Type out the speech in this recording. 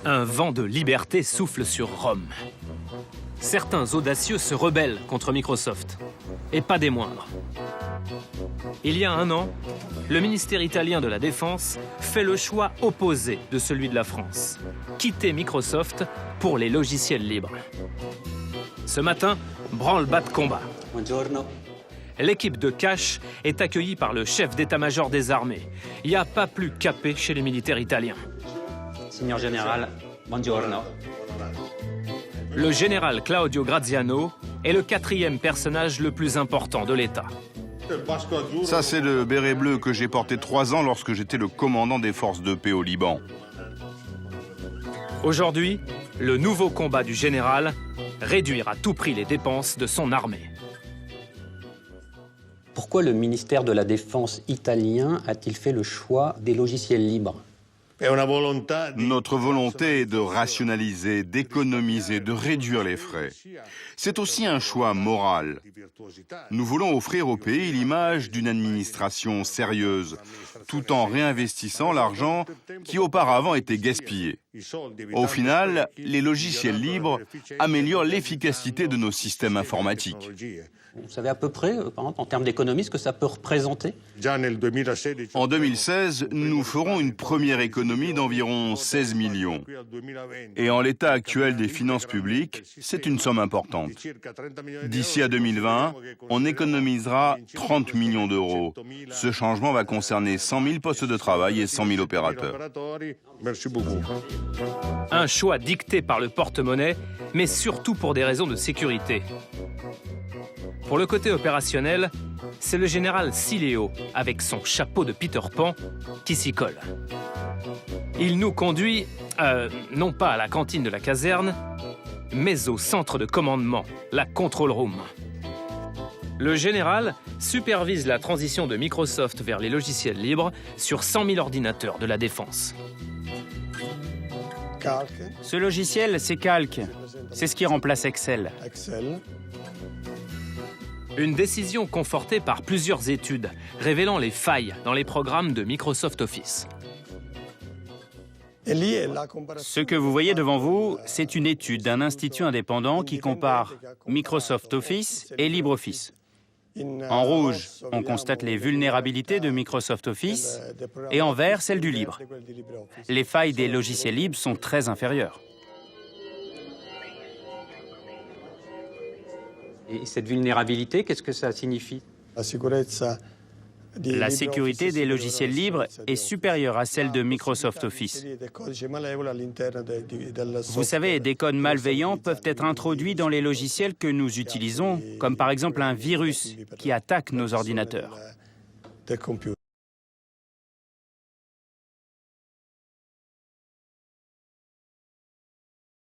Un vent de liberté souffle sur Rome. Certains audacieux se rebellent contre Microsoft, et pas des moindres. Il y a un an, le ministère italien de la Défense fait le choix opposé de celui de la France. Quitter Microsoft pour les logiciels libres. Ce matin, branle-bas de combat. Buongiorno. L'équipe de cache est accueillie par le chef d'état-major des armées. Il n'y a pas plus capé chez les militaires italiens. Signor Général, buongiorno. Le général Claudio Graziano est le 4e personnage le plus important de l'État. Ça, c'est le béret bleu que j'ai porté 3 ans lorsque j'étais le commandant des forces de paix au Liban. Aujourd'hui, le nouveau combat du général, réduire à tout prix les dépenses de son armée. Pourquoi le ministère de la Défense italien a-t-il fait le choix des logiciels libres? Notre volonté est de rationaliser, d'économiser, de réduire les frais. C'est aussi un choix moral. Nous voulons offrir au pays l'image d'une administration sérieuse, tout en réinvestissant l'argent qui auparavant était gaspillé. Au final, les logiciels libres améliorent l'efficacité de nos systèmes informatiques. Vous savez à peu près, par exemple, en termes d'économie, ce que ça peut représenter? En 2016, nous ferons une première économie d'environ 16 millions. Et en l'état actuel des finances publiques, c'est une somme importante. D'ici à 2020, on économisera 30 millions d'euros. Ce changement va concerner 100 000 postes de travail et 100 000 opérateurs. Un choix dicté par le porte-monnaie, mais surtout pour des raisons de sécurité. Pour le côté opérationnel, c'est le général Sileo, avec son chapeau de Peter Pan, qui s'y colle. Il nous conduit, non pas à la cantine de la caserne, mais au centre de commandement, la control room. Le général supervise la transition de Microsoft vers les logiciels libres sur 100 000 ordinateurs de la défense. Ce logiciel, c'est Calc. C'est ce qui remplace Excel. Une décision confortée par plusieurs études, révélant les failles dans les programmes de Microsoft Office. Ce que vous voyez devant vous, c'est une étude d'un institut indépendant qui compare Microsoft Office et LibreOffice. En rouge, on constate les vulnérabilités de Microsoft Office et en vert, celles du libre. Les failles des logiciels libres sont très inférieures. Et cette vulnérabilité, qu'est-ce que ça signifie? La sécurité des logiciels libres est supérieure à celle de Microsoft Office. Vous savez, des codes malveillants peuvent être introduits dans les logiciels que nous utilisons, comme par exemple un virus qui attaque nos ordinateurs.